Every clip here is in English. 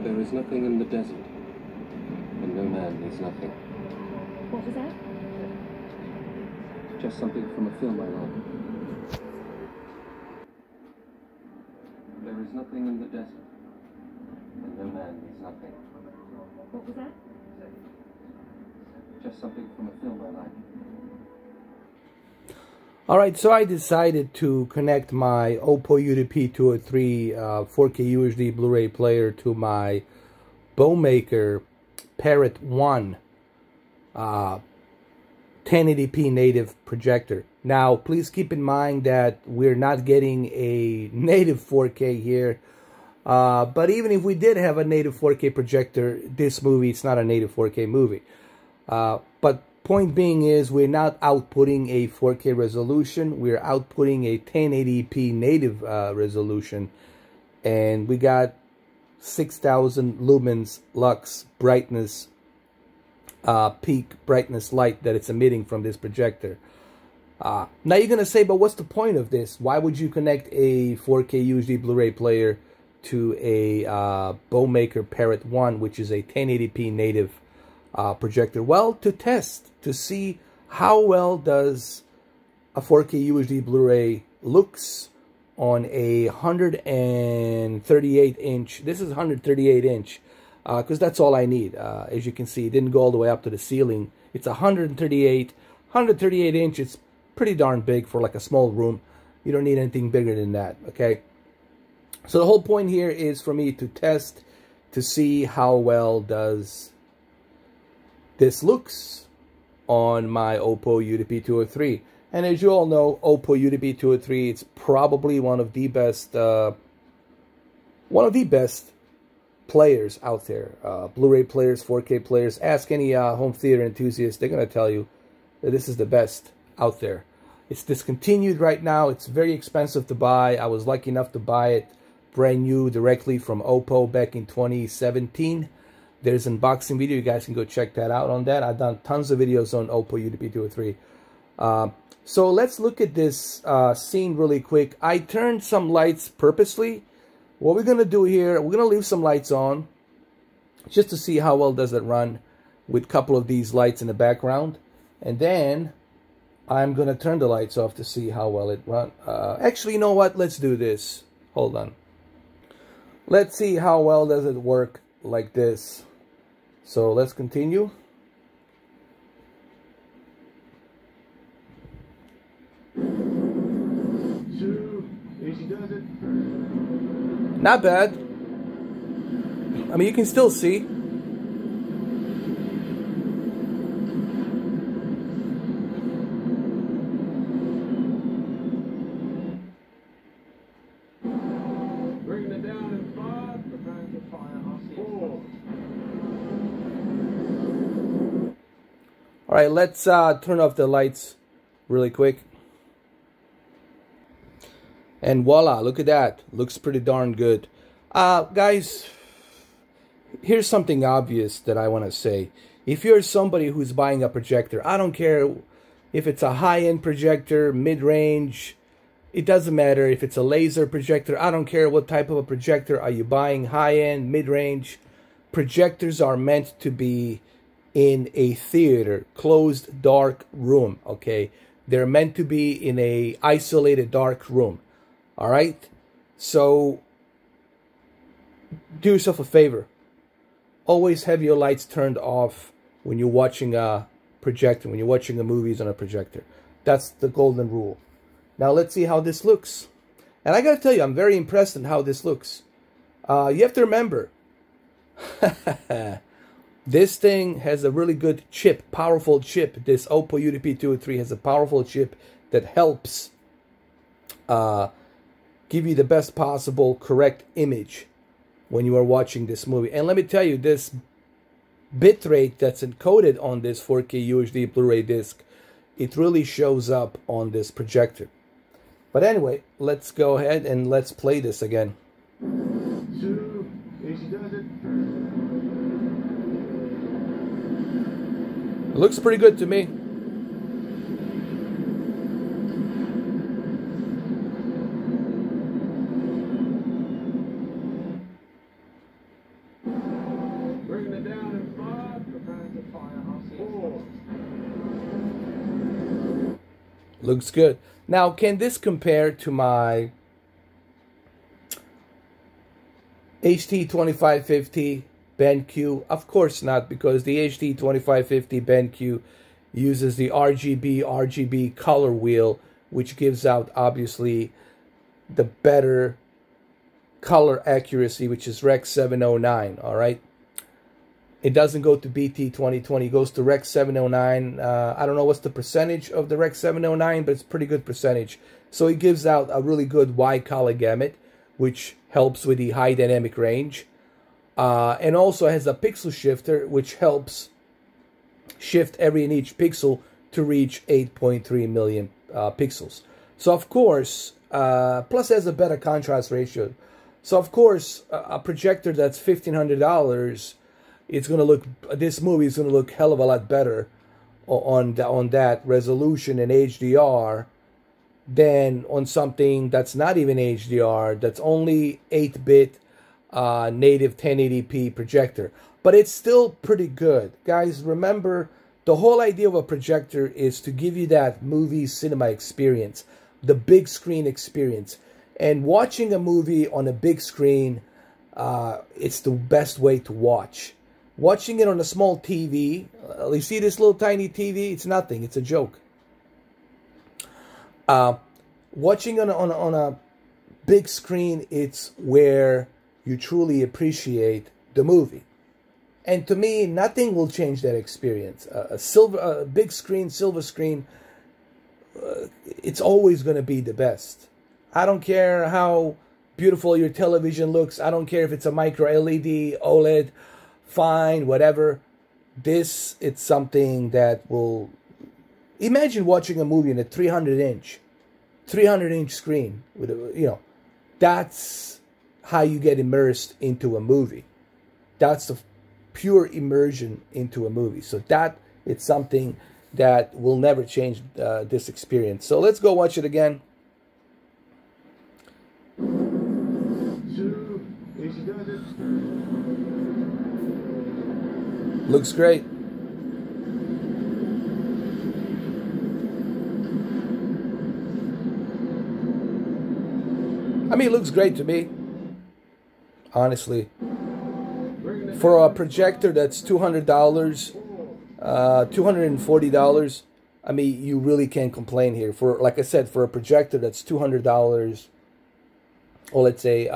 There is nothing in the desert, and no man needs nothing. What was that? Just something from a film I wrote. There is nothing in the desert, and no man needs nothing. What was that? Just something from a film I like. Alright, so I decided to connect my Oppo UDP 203 4K UHD Blu-ray player to my Bomaker Parrot 1 1080p native projector. Now, please keep in mind that we're not getting a native 4K here. But even if we did have a native 4K projector, this movie, it's not a native 4K movie. But point being is, we're not outputting a 4K resolution. We're outputting a 1080p native resolution. And we got 6,000 lumens lux brightness, peak brightness light that it's emitting from this projector. Now you're going to say, but what's the point of this? Why would you connect a 4K UHD Blu-ray player to a Bomaker Parrot 1, which is a 1080p native projector? Well, to test, to see how well does a 4K UHD Blu-ray looks on a 138 inch. This is 138 inch because that's all I need. As you can see, it didn't go all the way up to the ceiling. It's 138 inch. It's pretty darn big for like a small room. You don't need anything bigger than that, okay? So the whole point here is for me to test to see how well does this looks on my Oppo UDP 203. And as you all know, Oppo UDP 203, it's probably one of the best players out there. Blu-ray players, 4K players. Ask any home theater enthusiast, they're going to tell you that this is the best out there. It's discontinued right now. It's very expensive to buy. I was lucky enough to buy it brand new directly from Oppo back in 2017. There's an unboxing video. You guys can go check that out on that. I've done tons of videos on Oppo UDP 203. So let's look at this scene really quick. I turned some lights purposely. What we're going to do here, we're going to leave some lights on just to see how well does it run with a couple of these lights in the background. And then I'm going to turn the lights off to see how well it runs. Actually, you know what? Let's do this. Hold on. Let's see how well does it work like this. So let's continue. Not bad. I mean, you can still see. Bringing it down in 5, preparing to fire on 4. All right, let's turn off the lights really quick. And voila, look at that. Looks pretty darn good. Guys, here's something obvious that I want to say. If you're somebody who's buying a projector, I don't care if it's a high-end projector, mid-range, it doesn't matter if it's a laser projector. I don't care what type of a projector are you buying, high-end, mid-range. Projectors are meant to be in a theater, closed, dark room, okay? They're meant to be in a isolated, dark room. All right, so do yourself a favor. Always have your lights turned off when you're watching a projector, when you're watching the movies on a projector. That's the golden rule. Now let's see how this looks. And I got to tell you, I'm very impressed in how this looks. You have to remember, this thing has a really good chip, powerful chip. This Oppo UDP 203 has a powerful chip that helps give you the best possible correct image when you are watching this movie. And let me tell you, this bitrate that's encoded on this 4K UHD Blu-ray disc, it really shows up on this projector. But anyway, let's go ahead and let's play this again. It looks pretty good to me. it down in 5. Prepare to fire on 4. Looks good. Now, can this compare to my HD 2550 BenQ? Of course not, because the HD 2550 BenQ uses the RGB color wheel, which gives out obviously the better color accuracy, which is Rec 709. All right, it doesn't go to BT 2020, it goes to Rec 709. I don't know what's the percentage of the Rec 709, but it's pretty good percentage. So it gives out a really good wide color gamut, which helps with the high dynamic range, and also has a pixel shifter, which helps shift every and each pixel to reach 8.3 million pixels. So of course, plus has a better contrast ratio. So of course, a projector that's $1,500, it's gonna look. This movie is gonna look hell of a lot better on that resolution in HDR than on something that's not even HDR. That's only 8-bit native 1080p projector. But it's still pretty good. Guys, remember, the whole idea of a projector is to give you that movie cinema experience, the big screen experience. And watching a movie on a big screen, it's the best way to watch. Watching it on a small TV, you see this little tiny TV? It's nothing. It's a joke. Watching on a big screen, it's where you truly appreciate the movie. And to me, nothing will change that experience. A big screen, silver screen, it's always going to be the best. I don't care how beautiful your television looks. I don't care if it's a micro LED, OLED, fine, whatever. It's something that will... Imagine watching a movie in a 300-inch screen with a, that's how you get immersed into a movie. That's the pure immersion into a movie. So that it's something that will never change this experience. So let's go watch it again. Looks great. I mean, it looks great to me, honestly. For a projector that's $200, $240, I mean, you really can't complain here. For, like I said, for a projector that's $200, or let's say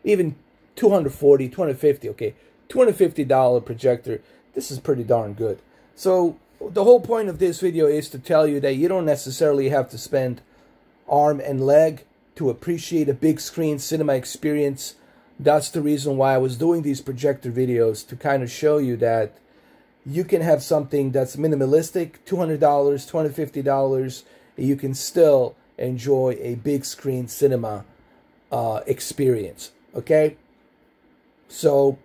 even $240, $250, okay, $250 projector, this is pretty darn good. So the whole point of this video is to tell you that you don't necessarily have to spend arm and leg to appreciate a big screen cinema experience. That's the reason why I was doing these projector videos, to kind of show you that you can have something that's minimalistic, $200, $250, and you can still enjoy a big screen cinema experience, okay? So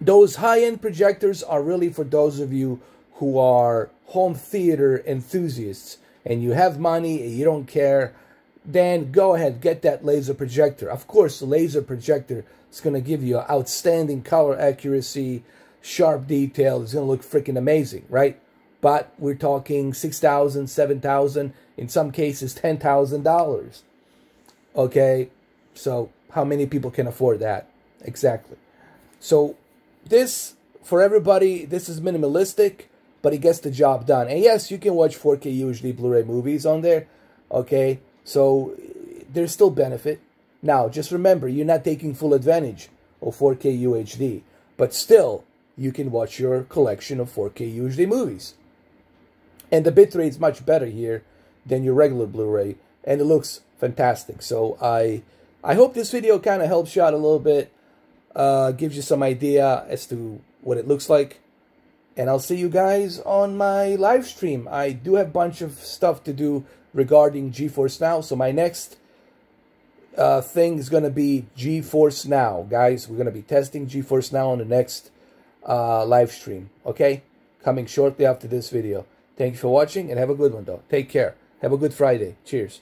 those high-end projectors are really for those of you who are home theater enthusiasts and you have money and you don't care. Then go ahead, get that laser projector. Of course, the laser projector is going to give you outstanding color accuracy, sharp detail. It's going to look freaking amazing, right? But we're talking $6,000, $7,000, in some cases $10,000. Okay, so how many people can afford that? Exactly. So this, for everybody, this is minimalistic, but it gets the job done. And yes, you can watch 4K UHD Blu-ray movies on there, okay? So there's still benefit. Now, just remember, you're not taking full advantage of 4K UHD, but still, you can watch your collection of 4K UHD movies. And the bitrate is much better here than your regular Blu-ray, and it looks fantastic. So I hope this video kind of helps you out a little bit, gives you some idea as to what it looks like. And I'll see you guys on my live stream. I do have a bunch of stuff to do regarding GeForce Now. So my next thing is going to be GeForce Now. Guys, we're going to be testing GeForce Now on the next live stream. Okay? Coming shortly after this video. Thank you for watching and have a good one, though. Take care. Have a good Friday. Cheers.